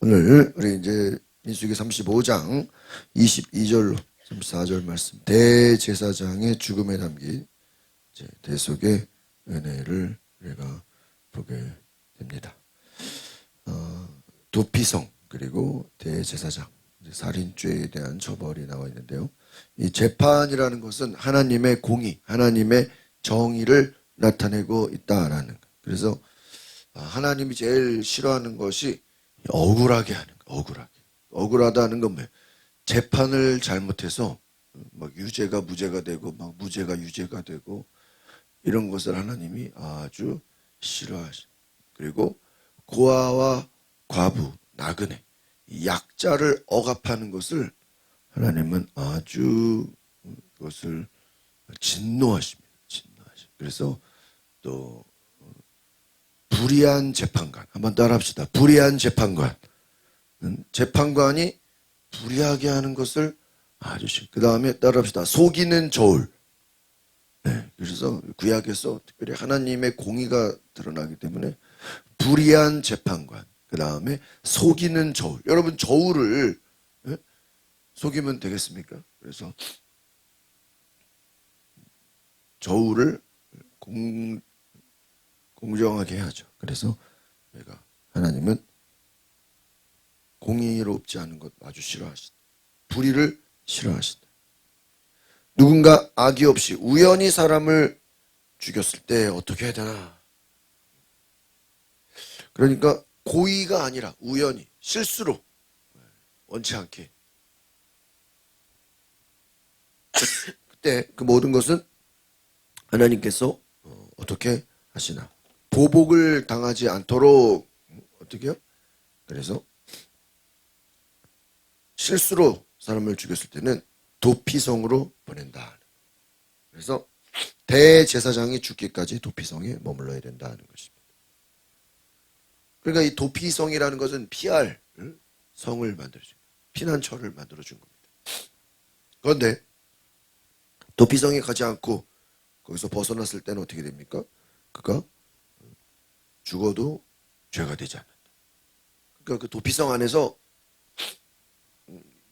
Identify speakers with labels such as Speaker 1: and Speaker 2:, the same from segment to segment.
Speaker 1: 오늘 우리 이제 민수기 35장 22절로 34절 말씀, 대제사장의 죽음에 담긴 이제 대속의 은혜를 우리가 보게 됩니다. 도피성 그리고 대제사장, 살인죄에 대한 처벌이 나와 있는데요. 이 재판이라는 것은 하나님의 공의, 하나님의 정의를 나타내고 있다라는 것. 그래서 하나님이 제일 싫어하는 것이 억울하게 하는 거. 억울하다는 건 뭐예요? 재판을 잘못해서 막 유죄가 무죄가 되고 막 무죄가 유죄가 되고 이런 것을 하나님이 아주 싫어하시고, 그리고 고아와 과부, 나그네, 약자를 억압하는 것을 하나님은 아주 그것을 진노하십니다. 그래서 또 불의한 재판관, 한번 따라합시다. 불의한 재판관. 재판관이 불의하게 하는 것을 아주 싫어. 그 다음에 따라합시다. 속이는 저울. 네, 그래서 구약에서 특별히 하나님의 공의가 드러나기 때문에 불의한 재판관, 그 다음에 속이는 저울. 여러분 저울을 속이면 되겠습니까? 그래서 저울을 공정하게 해야죠. 그래서 내가 하나님은 공의롭지 않은 것 아주 싫어하신다. 불의를 싫어하신다. 누군가 악의 없이 우연히 사람을 죽였을 때 어떻게 해야 되나? 그러니까 고의가 아니라 우연히, 실수로, 원치 않게. 그때 그 모든 것은 하나님께서 어떻게 하시나? 보복을 당하지 않도록 어떻게요? 그래서 실수로 사람을 죽였을 때는 도피성으로 보낸다. 그래서 대제사장이 죽기까지 도피성에 머물러야 된다는 것입니다. 그러니까 이 도피성이라는 것은 피할 성을 만들어준, 피난처를 만들어준 겁니다. 그런데 도피성에 가지 않고 거기서 벗어났을 때는 어떻게 됩니까? 그가 죽어도 죄가 되지 않는다. 그러니까 그 도피성 안에서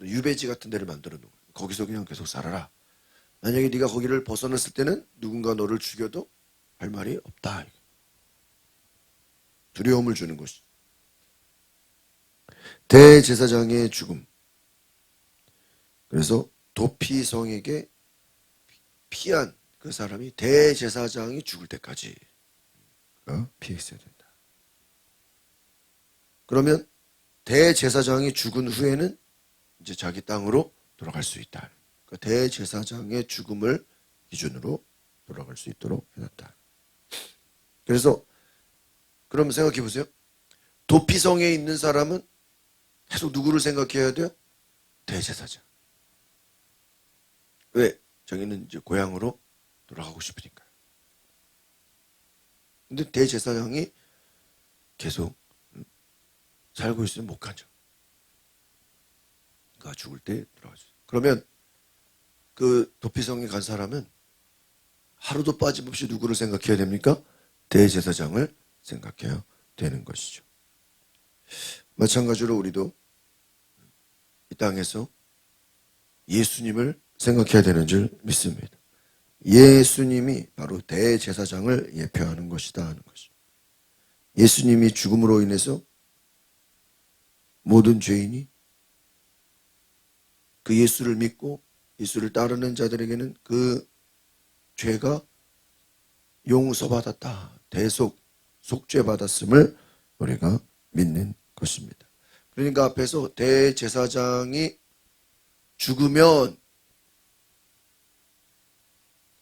Speaker 1: 유배지 같은 데를 만들어 놓은 거예요. 거기서 그냥 계속 살아라. 만약에 네가 거기를 벗어났을 때는 누군가 너를 죽여도 할 말이 없다. 두려움을 주는 것이. 대제사장의 죽음. 그래서 도피성에게 피한 그 사람이 대제사장이 죽을 때까지 피해 있어야 된다. 그러면 대제사장이 죽은 후에는 이제 자기 땅으로 돌아갈 수 있다. 그러니까 대제사장의 죽음을 기준으로 돌아갈 수 있도록 해놨다. 그래서 그럼 생각해 보세요. 도피성에 있는 사람은 계속 누구를 생각해야 돼요? 대제사장. 왜? 저기는 이제 고향으로 돌아가고 싶으니까요. 근데 대제사장이 계속 살고 있으면 못 가죠. 그가 죽을 때 돌아가죠. 그러면 그 도피성에 간 사람은 하루도 빠짐없이 누구를 생각해야 됩니까? 대제사장을 생각해야 되는 것이죠. 마찬가지로 우리도 이 땅에서 예수님을 생각해야 되는 줄 믿습니다. 예수님이 바로 대제사장을 예표하는 것이다 하는 것이죠. 예수님이 죽음으로 인해서 모든 죄인이 그 예수를 믿고 예수를 따르는 자들에게는 그 죄가 용서받았다. 속죄받았음을 우리가 믿는 것입니다. 그러니까 앞에서 대제사장이 죽으면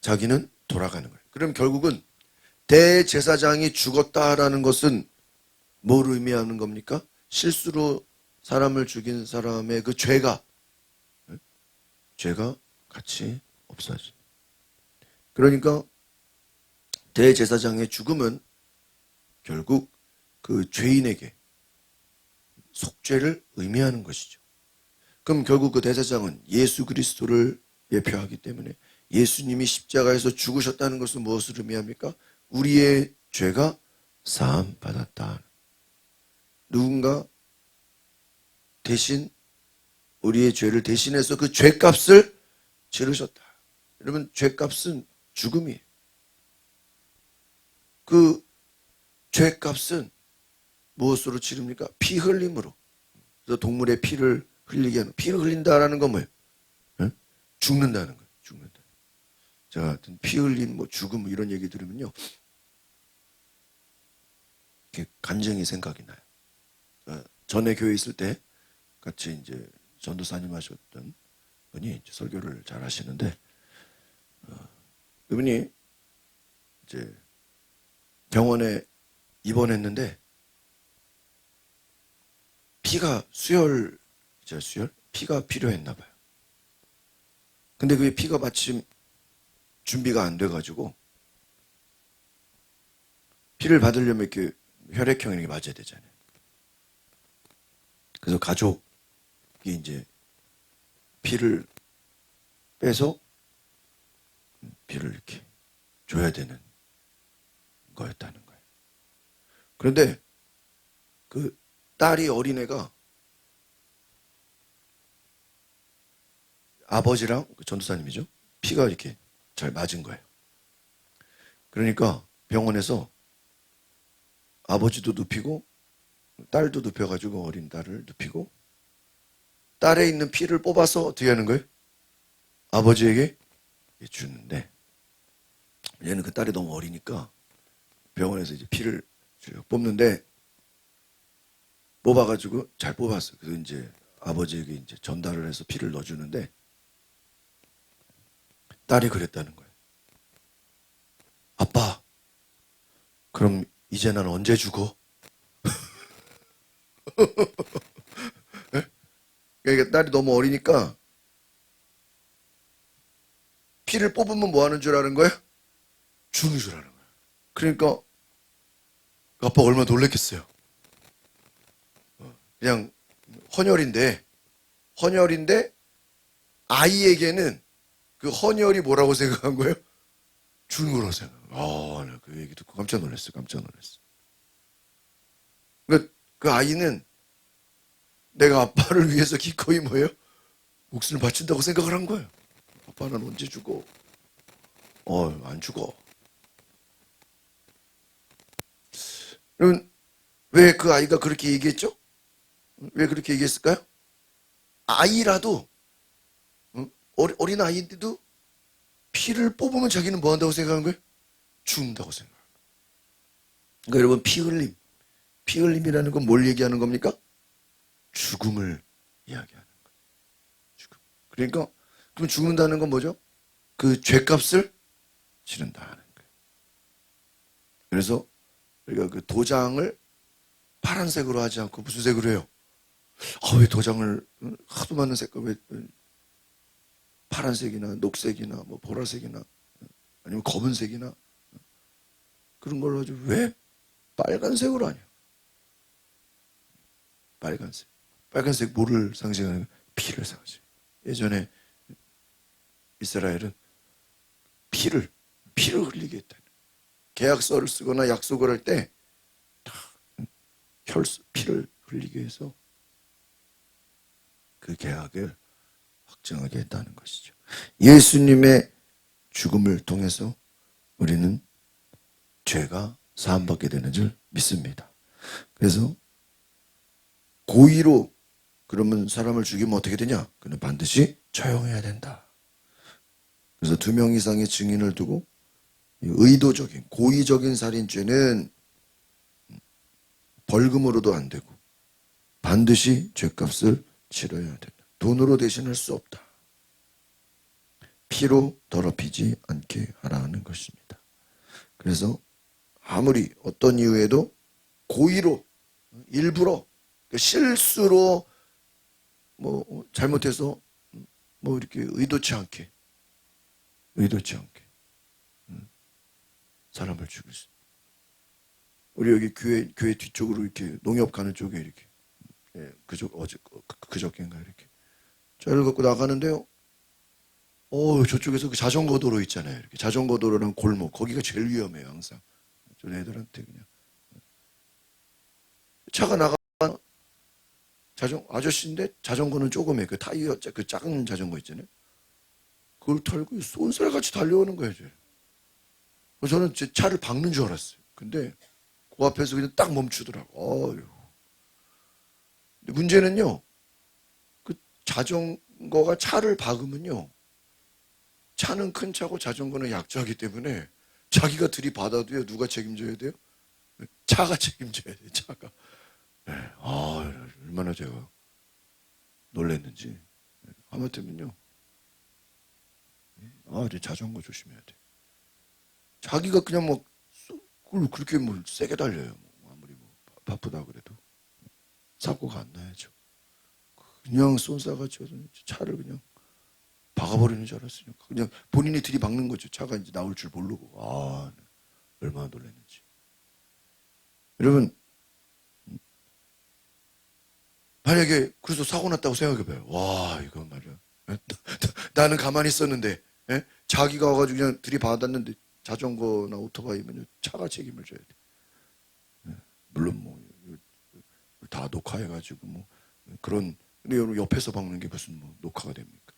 Speaker 1: 자기는 돌아가는 거예요. 그럼 결국은 대제사장이 죽었다라는 것은 뭘 의미하는 겁니까? 실수로 사람을 죽인 사람의 그 죄가 같이 없어지. 그러니까 대제사장의 죽음은 결국 그 죄인에게 속죄를 의미하는 것이죠. 그럼 결국 그 대제사장은 예수 그리스도를 예표하기 때문에 예수님이 십자가에서 죽으셨다는 것은 무엇을 의미합니까? 우리의 죄가 사함 받았다. 누군가 대신 우리의 죄를 대신해서 그 죄값을 치르셨다. 여러분, 죄값은 죽음이에요. 그 죄값은 무엇으로 치릅니까? 피 흘림으로. 그래서 동물의 피를 흘리게 하는, 피를 흘린다라는 건 뭐예요? 네? 죽는다는 거예요. 죽는다. 제가 하여튼 피 흘린 뭐 죽음 이런 얘기 들으면요, 이렇게 감정이 생각이 나요. 전에 교회 있을 때 같이 이제 전도사님 하셨던 분이 이제 설교를 잘 하시는데, 그분이 이제 병원에 입원했는데 피가 수혈 피가 필요했나 봐요. 근데 그 피가 마침 준비가 안 돼가지고 피를 받으려면 이렇게 혈액형 이렇게 맞아야 되잖아요. 그래서 가족이 이제 피를 빼서 피를 이렇게 줘야 되는 거였다는 거예요. 그런데 그 딸이 어린애가 아버지랑 그 전도사님이죠. 피가 이렇게 잘 맞은 거예요. 그러니까 병원에서 아버지도 눕히고 딸도 눕혀가지고 어린 딸을 눕히고 딸에 있는 피를 뽑아서 어떻게 하는 거예요? 아버지에게 주는데 얘는 그 딸이 너무 어리니까 병원에서 이제 피를 뽑는데 뽑아가지고 잘 뽑았어요. 그래서 이제 아버지에게 이제 전달을 해서 피를 넣어주는데 딸이 그랬다는 거예요. 아빠, 그럼 이제 난 언제 죽어? 그러니까 딸이 너무 어리니까 피를 뽑으면 뭐 하는 줄 아는 거예요? 죽는 줄 아는 거예요. 그러니까 아빠가 얼마나 놀랬겠어요. 그냥 헌혈인데 아이에게는 그 헌혈이 뭐라고 생각한 거예요? 죽는 거라고 생각. 나 그 얘기 듣고 깜짝 놀랐어. 그 아이는 내가 아빠를 위해서 기꺼이 뭐예요? 목숨을 바친다고 생각을 한 거예요. 아빠는 언제 죽어? 안 죽어. 그러면 왜 그 아이가 그렇게 얘기했죠? 왜 그렇게 얘기했을까요? 아이라도 어린 아이인데도 피를 뽑으면 자기는 뭐 한다고 생각하는 거예요? 죽는다고 생각해요. 그러니까 여러분, 피 흘림이라는 건 뭘 얘기하는 겁니까? 죽음을 이야기하는 거예요. 죽음. 그러니까 그럼 죽는다는 건 뭐죠? 그 죄값을 치른다는 거예요. 그래서 우리가 그 도장을 파란색으로 하지 않고 무슨 색으로 해요? 왜 도장을 하도 많은 색깔, 왜 파란색이나 녹색이나 뭐 보라색이나 아니면 검은색이나 그런 걸로 하죠. 왜 빨간색으로 하냐? 빨간색 뭐를 상징하는 거예요? 피를 상징. 예전에 이스라엘은 피를 흘리게 했다. 계약서를 쓰거나 약속을 할 때 피를 흘리게 해서 그 계약을 확정하게 했다는 것이죠. 예수님의 죽음을 통해서 우리는 죄가 사함받게 되는 줄 믿습니다. 그래서 고의로 그러면 사람을 죽이면 어떻게 되냐? 그는 반드시 처형해야 된다. 그래서 2명 이상의 증인을 두고 의도적인 고의적인 살인죄는 벌금으로도 안 되고 반드시 죄값을 치러야 된다. 돈으로 대신할 수 없다. 피로 더럽히지 않게 하라는 것입니다. 그래서 아무리 어떤 이유에도 고의로 일부러 실수로 뭐 잘못해서 뭐 이렇게 의도치 않게 사람을 죽일 수. 우리 여기 교회 뒤쪽으로 이렇게 농협 가는 쪽에 이렇게 그저께인가 이렇게 차를 갖고 나가는데요. 저쪽에서 그 자전거 도로 있잖아요. 이렇게 자전거 도로랑 골목 거기가 제일 위험해요. 항상 저 애들한테 그냥 차가 나가 아저씨인데 자전거는 조그매 그 타이어 그 작은 자전거 있잖아요. 그걸 털고 쏜살같이 달려오는 거예요. 저는 제 차를 박는 줄 알았어요. 근데 그 앞에서 그냥 딱 멈추더라고. 어휴. 근데 문제는요. 그 자전거가 차를 박으면요. 차는 큰 차고 자전거는 약자이기 때문에 자기가 들이받아도요. 누가 책임져야 돼요? 차가 책임져야 돼요. 차가. 네. 얼마나 제가 놀랐는지. 하마터면요. 이제 자전거 조심해야 돼. 자기가 그냥 뭐 그걸 그렇게 뭐 세게 달려요. 아무리 뭐 바쁘다 그래도 사고가 안 나야죠. 그냥 쏜싸가지고 차를 그냥 박아버리는 줄 알았어요. 그냥 본인이 들이박는 거죠. 차가 이제 나올 줄 모르고. 얼마나 놀랐는지. 여러분, 만약에 그래서 사고 났다고 생각해봐요. 이거 말이야. 나는 가만히 있었는데, 자기가 와가지고 그냥 들이받았는데 자전거나 오토바이면 차가 책임을 져야 돼. 물론 뭐 다 녹화해가지고 뭐 그런. 근데 여러분 옆에서 박는 게 무슨 뭐 녹화가 됩니까?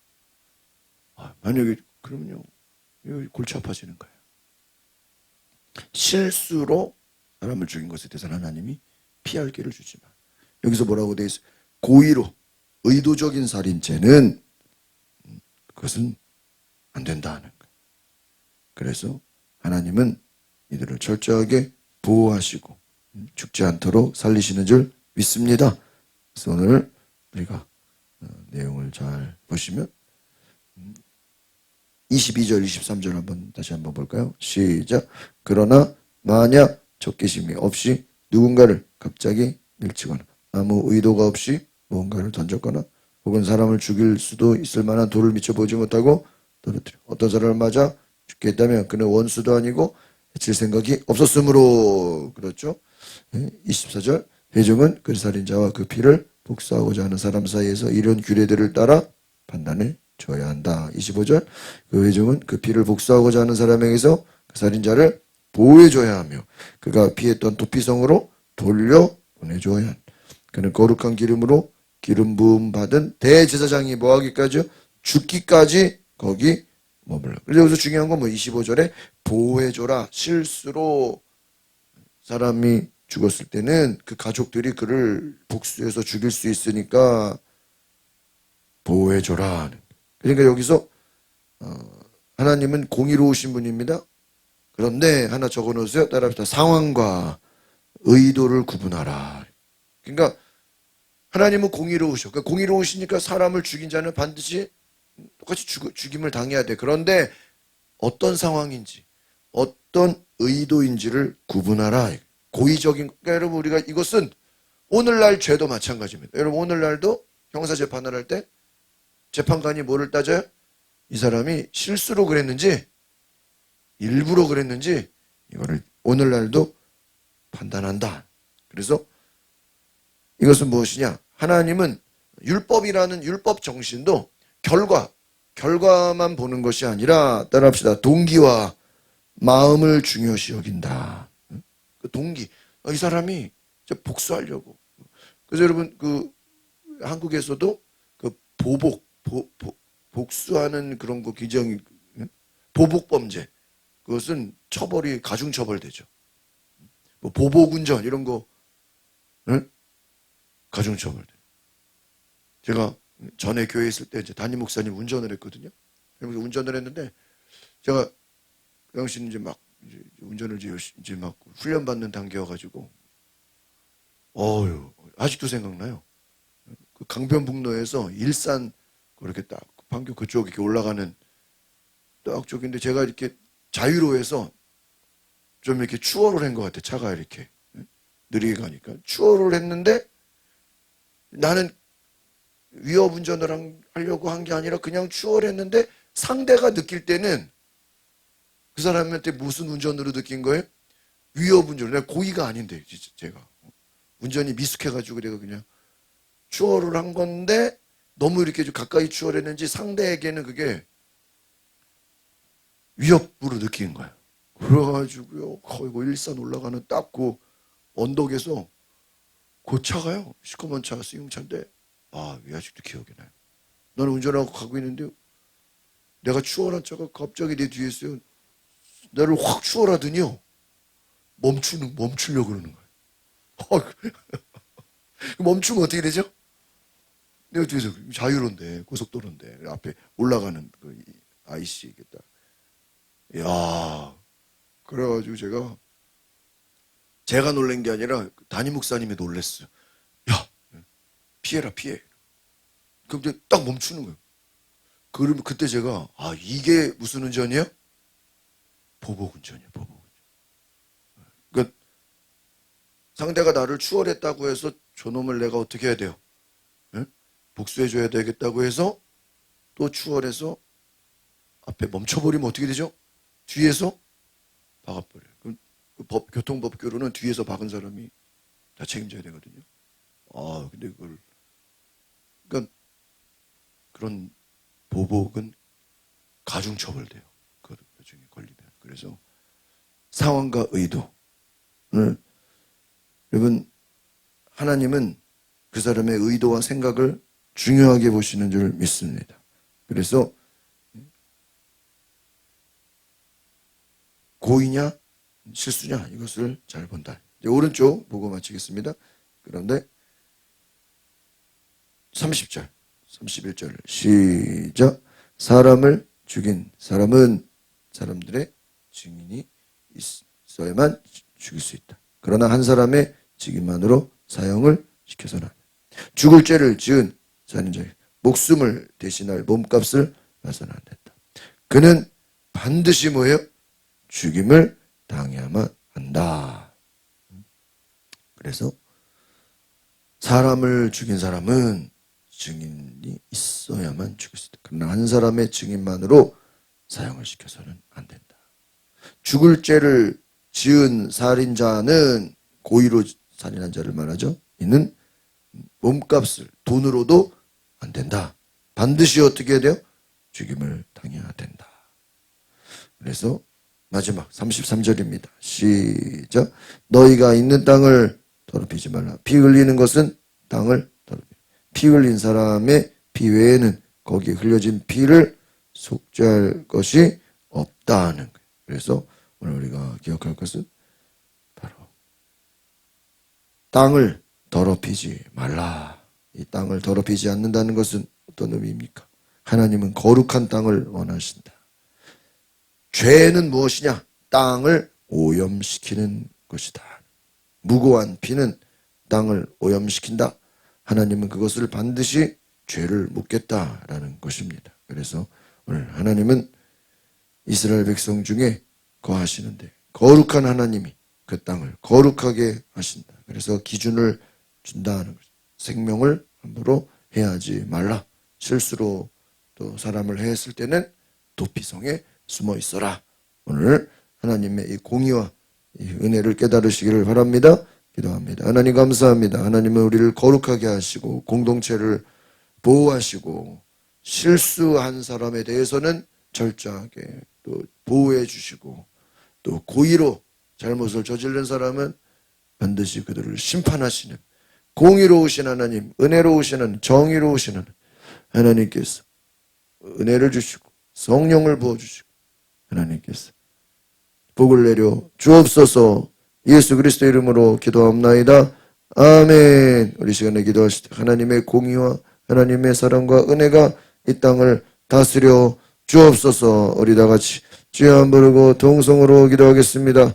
Speaker 1: 만약에 그러면요, 골치 아파지는 거예요. 실수로 사람을 죽인 것에 대해서는 하나님이 피할 길을 주지만 여기서 뭐라고 돼 있어요? 고의로 의도적인 살인죄는 그것은 안 된다 하는 거예요. 그래서 하나님은 이들을 철저하게 보호하시고 죽지 않도록 살리시는 줄 믿습니다. 그래서 오늘 우리가 내용을 잘 보시면 22절, 23절 다시 한번 볼까요? 시작. 그러나 만약 적개심이 없이 누군가를 갑자기 밀치거나 아무 의도가 없이 무언가를 던졌거나 혹은 사람을 죽일 수도 있을 만한 돌을 미쳐보지 못하고 떨어뜨려 어떤 사람을 맞아 죽게 했다면 그는 원수도 아니고 해칠 생각이 없었으므로. 그렇죠? 24절. 회중은 그 살인자와 그 피를 복수하고자 하는 사람 사이에서 이런 규례들을 따라 판단을 줘야 한다. 25절. 그 회중은 그 피를 복수하고자 하는 사람에게서 그 살인자를 보호해줘야 하며 그가 피했던 도피성으로 돌려보내줘야 한다. 그는 거룩한 기름으로 기름 부음 받은 대제사장이 뭐하기까지요? 죽기까지 거기 머물러. 그래서 여기서 중요한 건 뭐 25절에 보호해줘라. 실수로 사람이 죽었을 때는 그 가족들이 그를 복수해서 죽일 수 있으니까 보호해줘라. 그러니까 여기서 하나님은 공의로우신 분입니다. 그런데 하나 적어놓으세요. 따라합시다. 상황과 의도를 구분하라. 그러니까 하나님은 공의로우셔. 그러니까 공의로우시니까 사람을 죽인 자는 반드시 똑같이 죽임을 당해야 돼. 그런데 어떤 상황인지 어떤 의도인지를 구분하라. 고의적인. 그러니까 여러분 우리가 이것은 오늘날 죄도 마찬가지입니다. 여러분 오늘날도 형사재판을 할 때 재판관이 뭐를 따져요? 이 사람이 실수로 그랬는지 일부러 그랬는지 이거를 오늘날도 판단한다. 그래서 이것은 무엇이냐? 하나님은 율법이라는 율법 정신도 결과만 보는 것이 아니라 따라합시다. 동기와 마음을 중요시 여긴다. 그 동기. 이 사람이 복수하려고. 그래서 여러분 그 한국에서도 그 복수하는 그런 거 규정이 보복범죄. 그것은 처벌이 가중처벌되죠. 뭐 보복운전 이런 거 가중처벌돼. 제가 전에 교회에 있을 때 이제 담임 목사님 운전을 했거든요. 운전을 했는데 제가 그 당시는 이제 막 운전을 이제 막 훈련받는 단계여가지고 아직도 생각나요. 그 강변북로에서 일산 그렇게 딱 판교 그쪽 이렇게 올라가는 딱 쪽인데 제가 이렇게 자유로에서 좀 이렇게 추월을 한 것 같아. 차가 이렇게 느리게 가니까 추월을 했는데 나는 위협 운전을 하려고 한 게 아니라 그냥 추월했는데 상대가 느낄 때는 그 사람한테 무슨 운전으로 느낀 거예요? 위협 운전. 내가 고의가 아닌데 제가 운전이 미숙해가지고 내가 그냥 추월을 한 건데 너무 이렇게 좀 가까이 추월했는지 상대에게는 그게 위협으로 느낀 거예요. 그래가지고요 거의 일산 올라가는 딱 그 언덕에서 그 차가요. 시커먼 차, 승용차인데, 아, 왜 아직도 기억이 나요. 나는 운전하고 가고 있는데, 내가 추월한 차가 갑자기 내 뒤에 있어요. 나를 확 추월하더니요. 멈추려고 그러는 거예요. 멈추면 어떻게 되죠? 내가 뒤에서 자유로운데, 고속도로인데, 앞에 올라가는 그 IC겠다. 이야, 그래가지고 제가 놀란 게 아니라 담임 목사님이 놀랬어요. 야, 피해라, 피해. 그럼 딱 멈추는 거예요. 그러면 그때 제가, 아, 이게 무슨 운전이야? 보복 운전이야, 보복 운전. 그러니까 상대가 나를 추월했다고 해서 저놈을 내가 어떻게 해야 돼요? 예? 복수해줘야 되겠다고 해서 또 추월해서 앞에 멈춰버리면 어떻게 되죠? 뒤에서 박아버려요. 그럼 교통법규로는 뒤에서 박은 사람이 다 책임져야 되거든요. 아, 근데 그러니까 그런 보복은 가중처벌돼요. 그 나중에 걸리면. 그래서 상황과 의도. 여러분, 하나님은 그 사람의 의도와 생각을 중요하게 보시는 줄 믿습니다. 그래서 고의냐 실수냐 이것을 잘 본다. 오른쪽 보고 마치겠습니다. 그런데 30절 31절 시작. 사람을 죽인 사람은 사람들의 증인이 있어야만 죽일 수 있다. 그러나 한 사람의 직인만으로 사형을 시켜서는 죽을 죄를 지은 살인자의 목숨을 대신할 몸값을 봐서는 안 된다. 그는 반드시 뭐예요? 죽임을 당해야만 한다. 그래서 사람을 죽인 사람은 증인이 있어야만 죽일 수 있다. 그러나 한 사람의 증인만으로 사형을 시켜서는 안 된다. 죽을 죄를 지은 살인자는 고의로 살인한 자를 말하죠. 이는 몸값을 돈으로도 안 된다. 반드시 어떻게 해야 돼요? 죽임을 당해야 된다. 그래서 마지막 33절입니다. 시작. 너희가 있는 땅을 더럽히지 말라. 피 흘리는 것은 땅을 더럽히라. 피 흘린 사람의 피 외에는 거기에 흘려진 피를 속죄할 것이 없다는 거예요. 그래서 오늘 우리가 기억할 것은 바로 땅을 더럽히지 말라. 이 땅을 더럽히지 않는다는 것은 어떤 의미입니까? 하나님은 거룩한 땅을 원하신다. 죄는 무엇이냐? 땅을 오염시키는 것이다. 무고한 피는 땅을 오염시킨다. 하나님은 그것을 반드시 죄를 묻겠다라는 것입니다. 그래서 오늘 하나님은 이스라엘 백성 중에 거하시는데 거룩한 하나님이 그 땅을 거룩하게 하신다. 그래서 기준을 준다는 거죠. 생명을 함부로 해하지 말라. 실수로 또 사람을 해했을 때는 도피성에 숨어 있어라. 오늘 하나님의 이 공의와 이 은혜를 깨달으시기를 바랍니다. 기도합니다. 하나님 감사합니다. 하나님은 우리를 거룩하게 하시고 공동체를 보호하시고 실수한 사람에 대해서는 철저하게 또 보호해 주시고 또 고의로 잘못을 저지른 사람은 반드시 그들을 심판하시는 공의로우신 하나님, 은혜로우신 하나님, 정의로우신 하나님께서 은혜를 주시고 성령을 부어주시고 하나님께서 복을 내려 주옵소서. 예수 그리스도 이름으로 기도합나이다. 아멘. 우리 시간에 기도하실 때 하나님의 공의와 하나님의 사랑과 은혜가 이 땅을 다스려 주옵소서. 우리 다 같이 주여 부르고 동성으로 기도하겠습니다.